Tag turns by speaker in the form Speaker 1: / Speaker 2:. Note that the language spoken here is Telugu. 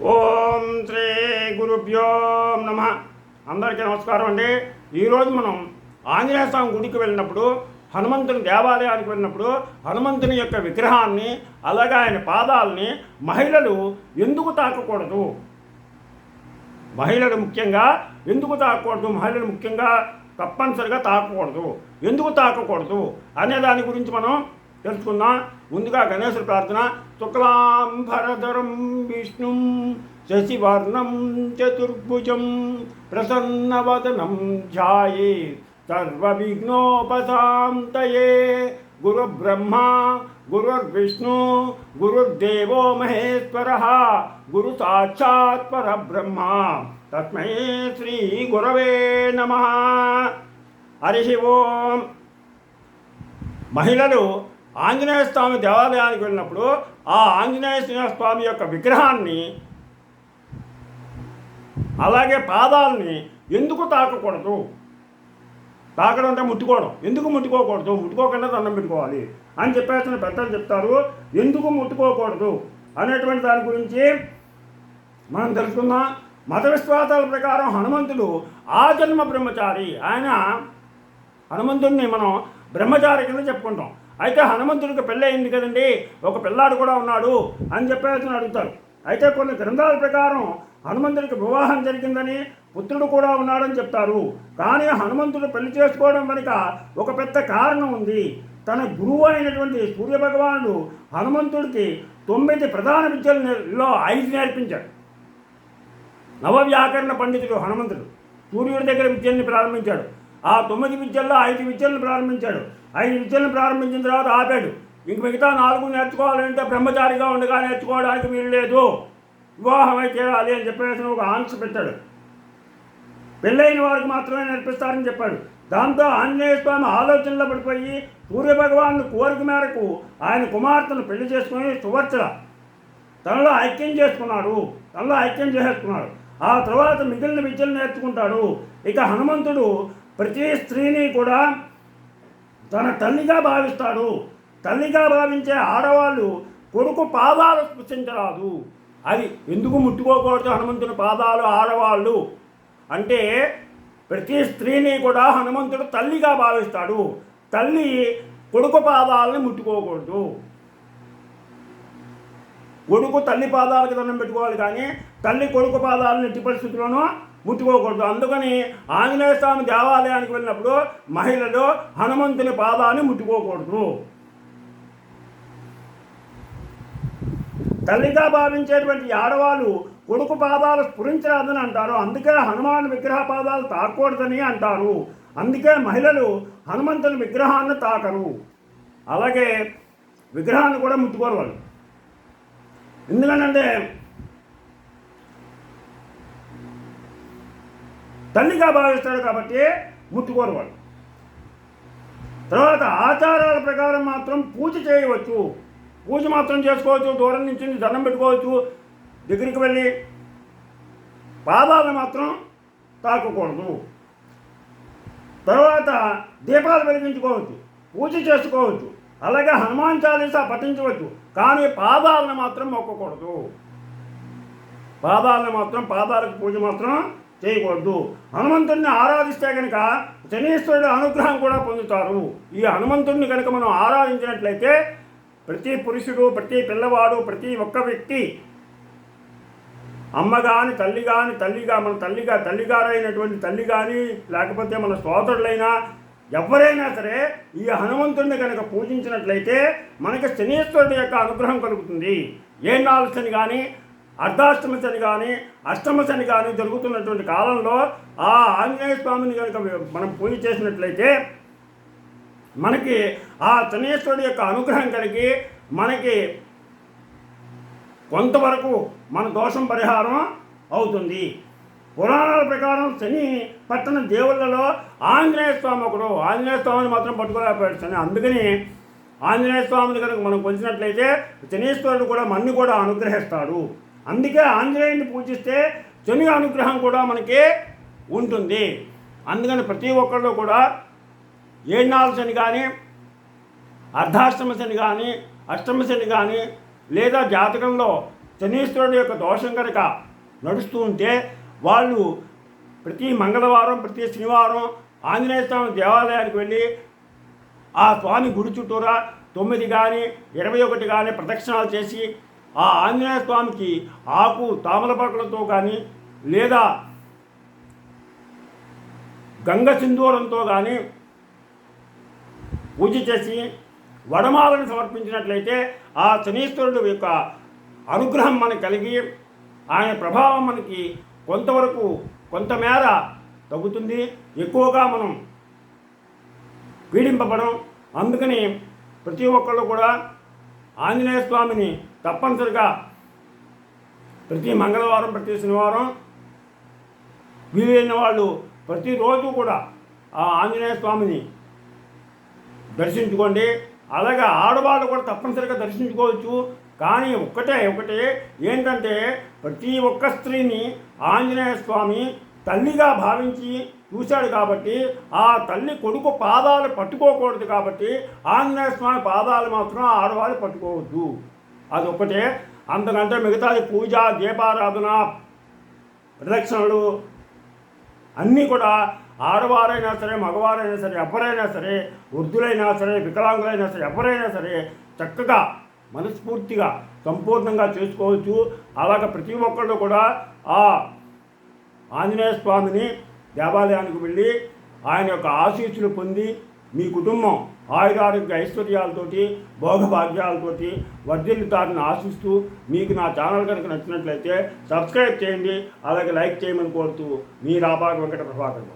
Speaker 1: ఓం శ్రీ గురుభ్యో నమ. అందరికీ నమస్కారం అండి. ఈరోజు మనం ఆంజనేయ స్వామి గుడికి వెళ్ళినప్పుడు, హనుమంతుని దేవాలయానికి వెళ్ళినప్పుడు హనుమంతుని యొక్క విగ్రహాన్ని, అలాగే ఆయన పాదాలని మహిళలు ఎందుకు తాకకూడదు, మహిళలు ముఖ్యంగా తప్పనిసరిగా తాకకూడదు, ఎందుకు తాకకూడదు అనే దాని గురించి మనం తెలుసుకుందాం. ముందుగా గణేశుడి ప్రార్థన. శుక్లాంబరధరం విష్ణుం శశివర్ణం చతుర్భుజం ప్రసన్నవదనం ధ్యాయే సర్వవిఘ్నోపశాంతయే. గురుబ్రహ్మ గురుర్విష్ణు గురుర్దేవో మహేశ్వరః గురు సాక్షాత్ పరబ్రహ్మ తస్మై శ్రీ గురవే నమః. హరి ఓం. మహిళలు ఆంజనేయ స్వామి దేవాలయానికి వెళ్ళినప్పుడు ఆ ఆంజనేయ స్వామి యొక్క విగ్రహాన్ని, అలాగే పాదాలని ఎందుకు తాకకూడదు? తాకడం అంటే ముట్టుకోవడం. ఎందుకు ముట్టుకోకూడదు? ముట్టుకోకుండా దండం పెట్టుకోవాలి అని చెప్పేసిన పెద్దలు చెప్తారు. ఎందుకు ముట్టుకోకూడదు అనేటువంటి దాని గురించి మనం తెలుసుకుందాం. మత విశ్వాసాల ప్రకారం హనుమంతుడు ఆజన్మ బ్రహ్మచారి. హనుమంతుడిని మనం బ్రహ్మచారి కింద చెప్పుకుంటాం. అయితే హనుమంతుడికి పెళ్ళి అయింది కదండి, ఒక పిల్లాడు కూడా ఉన్నాడు అని చెప్పేసి అడుగుతారు. అయితే కొన్ని గ్రంథాల ప్రకారం హనుమంతుడికి వివాహం జరిగిందని, పుత్రుడు కూడా ఉన్నాడని చెప్తారు. కానీ హనుమంతుడు పెళ్లి చేసుకోవడం వెనుక ఒక పెద్ద కారణం ఉంది. తన గురువు అయినటువంటి సూర్యభగవానుడు హనుమంతుడికి 9 ప్రధాన విద్యలలో 5 నేర్పించాడు. నవవ్యాకరణ పండితుడు హనుమంతుడు సూర్యుడి దగ్గర విద్యల్ని ప్రారంభించాడు. ఆ 9 విద్యల్లో 5 విద్యలను ప్రారంభించాడు. 5 విద్యలను ప్రారంభించిన తర్వాత ఆపాడు. ఇంక మిగతా 4 నేర్చుకోవాలంటే బ్రహ్మచారిగా ఉండగా నేర్చుకోవడానికి వీలు లేదు, వివాహమై చేయాలి అని చెప్పేసి ఒక ఆంక్ష పెట్టాడు. పెళ్ళైన వారికి మాత్రమే నేర్పిస్తారని చెప్పాడు. దాంతో ఆంజనేయ స్వామి ఆలోచనలో పడిపోయి సూర్యభగవాను కోరిక మేరకు ఆయన కుమార్తెను పెళ్లి చేసుకుని సువర్చల తనలో ఐక్యం చేసుకున్నాడు. ఆ తర్వాత మిగిలిన విద్యలు నేర్చుకుంటాడు. ఇక హనుమంతుడు ప్రతి స్త్రీని కూడా తన తల్లిగా భావిస్తాడు. తల్లిగా భావించే ఆడవాళ్ళు కొడుకు పాదాలు స్పృశించరాదు. అది ఎందుకు ముట్టుకోకూడదు హనుమంతుని పాదాలు ఆడవాళ్ళు అంటే, ప్రతి స్త్రీని కూడా హనుమంతుడు తల్లిగా భావిస్తాడు. తల్లి కొడుకు పాదాలని ముట్టుకోకూడదు. కొడుకు తల్లి పాదాలకు దండం పెట్టుకోవాలి, కానీ తల్లి కొడుకు పాదాలను ఎట్టి పరిస్థితుల్లోనూ ముట్టుకోకూడదు. అందుకని ఆంజనేయ స్వామి దేవాలయానికి వెళ్ళినప్పుడు మహిళలు హనుమంతుని పాదాన్ని ముట్టుకోకూడదు. తల్లిగా భావించేటువంటి ఆడవాళ్ళు కొడుకు పాదాలు స్ఫురించరాదని అంటారు. అందుకే హనుమాన్ విగ్రహ పాదాలు తాకూడదని అంటారు. అందుకే మహిళలు హనుమంతుని విగ్రహాన్ని తాకరు, అలాగే విగ్రహాన్ని కూడా ముట్టుకోరు వాళ్ళు. ఎందుకంటే తల్లిగా భావిస్తాడు కాబట్టి ముట్టుకోరు వాళ్ళు. తర్వాత ఆచారాల ప్రకారం మాత్రం పూజ చేయవచ్చు, పూజ మాత్రం చేసుకోవచ్చు. దూరం నుంచి దండం పెట్టుకోవచ్చు, దగ్గరికి వెళ్ళి పాదాలను మాత్రం తాకకూడదు. తర్వాత దీపాలు వెలిగించుకోవచ్చు, పూజ చేసుకోవచ్చు, అలాగే హనుమాన్ చాలీసా పఠించవచ్చు. కానీ పాదాలను మాత్రం మొక్కకూడదు. పాదాలకు పూజ మాత్రం చేయకూడదు. హనుమంతుడిని ఆరాధిస్తే కనుక శనీశ్వరుడి అనుగ్రహం కూడా పొందుతారు. ఈ హనుమంతుడిని కనుక మనం ఆరాధించినట్లయితే ప్రతి పురుషుడు, ప్రతి పిల్లవాడు, ప్రతి ఒక్క వ్యక్తి, అమ్మ కానీ తల్లి కానీ, మన తల్లిగారైనటువంటి తల్లి కానీ, లేకపోతే మన సోదరులైనా ఎవరైనా సరే ఈ హనుమంతుడిని కనుక పూజించినట్లయితే మనకి శనీశ్వరుడి యొక్క అనుగ్రహం కలుగుతుంది. ఏనాళ్ళ శని కానీ, అర్ధాష్టమ శని కానీ, అష్టమ శని కానీ జరుగుతున్నటువంటి కాలంలో ఆ ఆంజనేయ స్వామిని కనుక మనం పూజ చేసినట్లయితే మనకి ఆ శనీశ్వరుడి యొక్క అనుగ్రహం కలిగి మనకి కొంతవరకు మన దోషం పరిహారం అవుతుంది. పురాణాల ప్రకారం శని పట్టణ దేవుళ్ళలో ఆంజనేయ స్వామి ఒకడు. ఆంజనేయ స్వామిని మాత్రం పట్టుకోలేకపోయాడు శని. అందుకని ఆంజనేయ స్వామిని కనుక మనం కొలిచినట్లయితే శనీశ్వరుడు కూడా మన్ని కూడా అనుగ్రహిస్తాడు. అందుకే ఆంజనేయుని పూజిస్తే శని అనుగ్రహం కూడా మనకి ఉంటుంది. అందుకని ప్రతి ఒక్కళ్ళు కూడా ఏనాళ్ళ శని కానీ, అర్ధాష్టమ శని కానీ, అష్టమ శని కానీ, లేదా జాతకంలో శనీశ్వరుడు యొక్క దోషం కనుక నడుస్తూ ఉంటే వాళ్ళు ప్రతి మంగళవారం ప్రతి శనివారం ఆంజనేయ స్వామి దేవాలయానికి వెళ్ళి ఆ స్వామి గుడి చుట్టూరా 9 కానీ 21 కానీ ప్రదక్షిణాలు చేసి ఆ ఆంజనేయ స్వామికి ఆకు తామలపాకులతో కానీ లేదా గంగ సింధూరంతో కానీ పూజ చేసి వడమాలను సమర్పించినట్లయితే ఆ శనీశ్వరుడు యొక్క అనుగ్రహం మనకు కలిగి ఆయన ప్రభావం మనకి కొంతమేర తగ్గుతుంది, ఎక్కువగా మనం పీడింపబడం. అందుకని ప్రతి ఒక్కళ్ళు కూడా ఆంజనేయ స్వామిని తప్పనిసరిగా ప్రతి మంగళవారం ప్రతి శనివారం వీలైన వాళ్ళు ప్రతిరోజు కూడా ఆ ఆంజనేయ స్వామిని దర్శించుకోండి. అలాగే ఆడవాళ్ళు కూడా తప్పనిసరిగా దర్శించుకోవచ్చు. కానీ ఒకటే ఏంటంటే ప్రతి ఒక్క స్త్రీని ఆంజనేయ స్వామి తల్లిగా భావించి చూశాడు కాబట్టి ఆ తల్లి కొడుకు పాదాలు పట్టుకోకూడదు. కాబట్టి ఆంజనేయ స్వామి పాదాలు మాత్రం ఆడవాళ్ళు పట్టుకోవద్దు. అదొక్కటే. అంతకంటే మిగతాది పూజ, దీపారాధన, ప్రదక్షిణలు అన్నీ కూడా ఆడవారైనా సరే మగవారైనా సరే ఎవరైనా సరే వృద్ధులైనా సరే వికలాంగులైనా సరే ఎవరైనా సరే చక్కగా మనస్ఫూర్తిగా సంపూర్ణంగా చేసుకోవచ్చు. అలాగే ప్రతి ఒక్కళ్ళు కూడా ఆ ఆంజనేయ స్వామిని దేవాలయానికి వెళ్ళి ఆయన యొక్క ఆశీస్సులు పొంది మీ కుటుంబం ఆయురారోగ్య ఐశ్వర్యాలతోటి భోగభాగ్యాలతోటి వర్ధిల్లుతారని ఆశిస్తూ మీకు నా ఛానల్ కనుక నచ్చినట్లయితే సబ్స్క్రైబ్ చేయండి. అలాగే లైక్ చేయమని కోరుతూ మీ రాపాక వెంకట ప్రభాకర్.